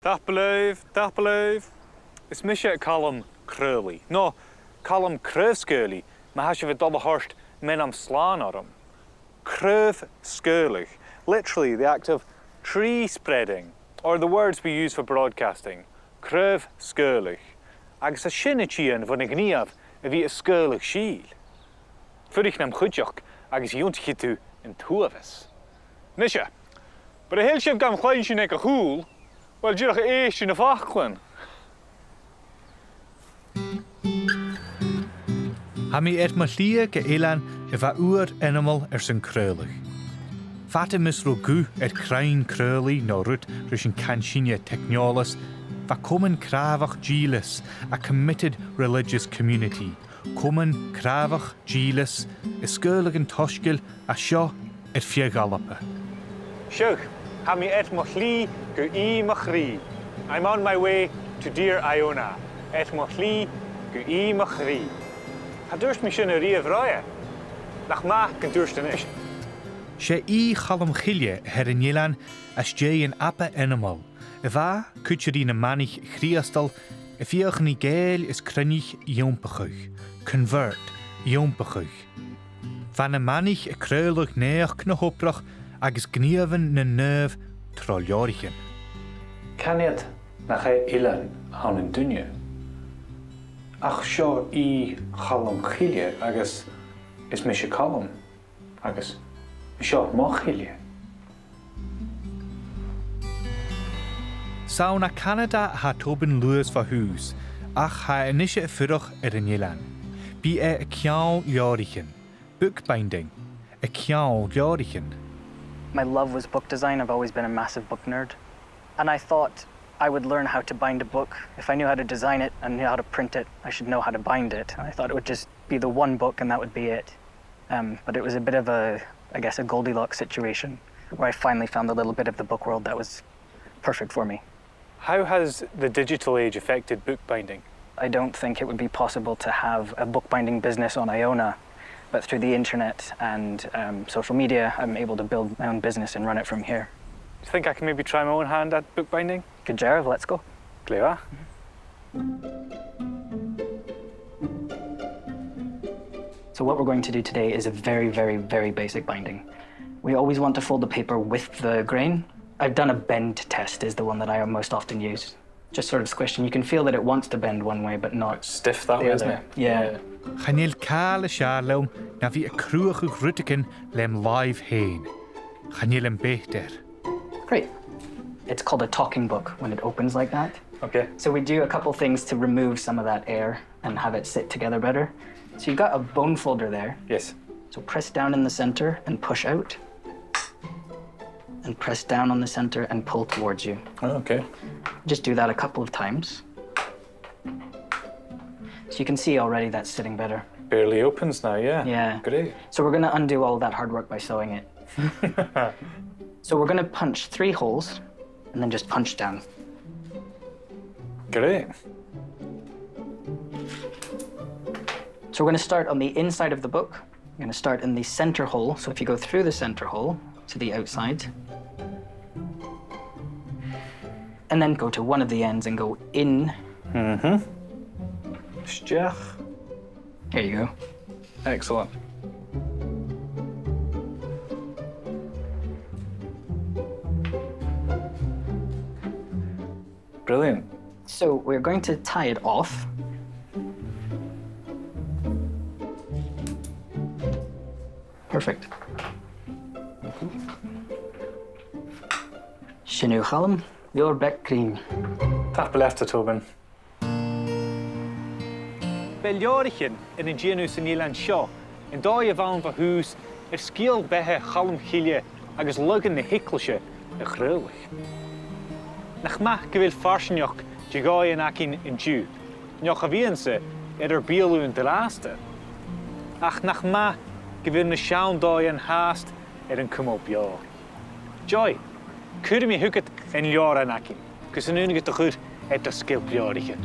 Tapalev. Is misje Calum craobhan. No, Calum craobhan, maar has je het dolle horst men am slaan on him. Craobhan, literally the act of tree spreading, or the words we use for broadcasting. Craobhan. Agus a sinnechian van igniav a vi a skurlig shiel. Furig nam chudjoch agus jontchitu in tuavis. Nisha, but a hilship gam chleinshin ek a hool, well jirach eish in a fachlan. Hami Malia Eilean va uur animal zijn craobhan. Fata misro gu krain craobhan no rut rushin kanshinia technolis. Va komen craobhan gilis, a committed religious community. Komen craobhan gilis, is skurlig en toshgil a sho Alba. Shug, hami Malia gu machri. I'm on my way to dear Iona. Malia gu machri. Ha durst mich in a rie vrije. Nach ma kan durst ish. She Calum chilje her in Eilean as jay an appa animal. Va kutcherin a manich chriastal, if ni gael is crinich jompachuch. Convert jompachuch. Van a manich a craobhan neach na hoprach agus gnieven na nerv troljorichen. Kan het nach Eilean aan een dunje? Ach seo Calum chilje agus is misje Calum agus seo MacIlleathain. Sauna Canada ha Tobin Lewis va hús, ach ha inisje furach in Eilean. Bí a ceann leorichen, bookbinding, a ceann leorichen. My love was book design. I've always been a massive book nerd. And I thought I would learn how to bind a book. If I knew how to design it and knew how to print it, I should know how to bind it. And I thought it would just be the one book and that would be it. But it was a bit of a Goldilocks situation where I finally found a little bit of the book world that was perfect for me. How has the digital age affected bookbinding? I don't think it would be possible to have a bookbinding business on Iona, but through the internet and social media, I'm able to build my own business and run it from here. Do you think I can maybe try my own hand at bookbinding? Good job, let's go. Clear. So what we're going to do today is a very, very, very basic binding. We always want to fold the paper with the grain. I've done a bend test is the one that I most often use. Just sort of squished, and you can feel that it wants to bend one way, but not stiff that way, isn't it? Yeah. Chanil kale shalom na vi a cruige grutiken lem live heen. Chanil em beter. Great. It's called a talking book when it opens like that. Okay. So we do a couple things to remove some of that air and have it sit together better. So you've got a bone folder there. Yes. So press down in the center and push out. And press down on the center and pull towards you. Oh, okay. Just do that a couple of times. So you can see already that's sitting better. Barely opens now, yeah. Yeah. Great. So we're going to undo all that hard work by sewing it. So we're going to punch 3 holes and then just punch down. Great. So we're going to start on the inside of the book. We're going to start in the center hole. So if you go through the center hole to the outside, and then go to one of the ends and go in. Mm-hmm. Here you go. Excellent. Brilliant. So we're going to tie it off. Perfect. Shinu Calum, your back cream. Tapalev Tobin. Beliorichen in een genus in Eilean seo, en daar je van van huis skiel behe Calum chilje agus luggen de hikkelsje de gruwelig. Nach ma gewil farsenjoch jigai en akin in ju. Njoch aviense bielu in de laatste. Ach nach ma gewil ne schaun daar en haast een kom op jaar. Joy, kun je me huket en jaar en akin. Kus een unige te goed het de skil beliorichen.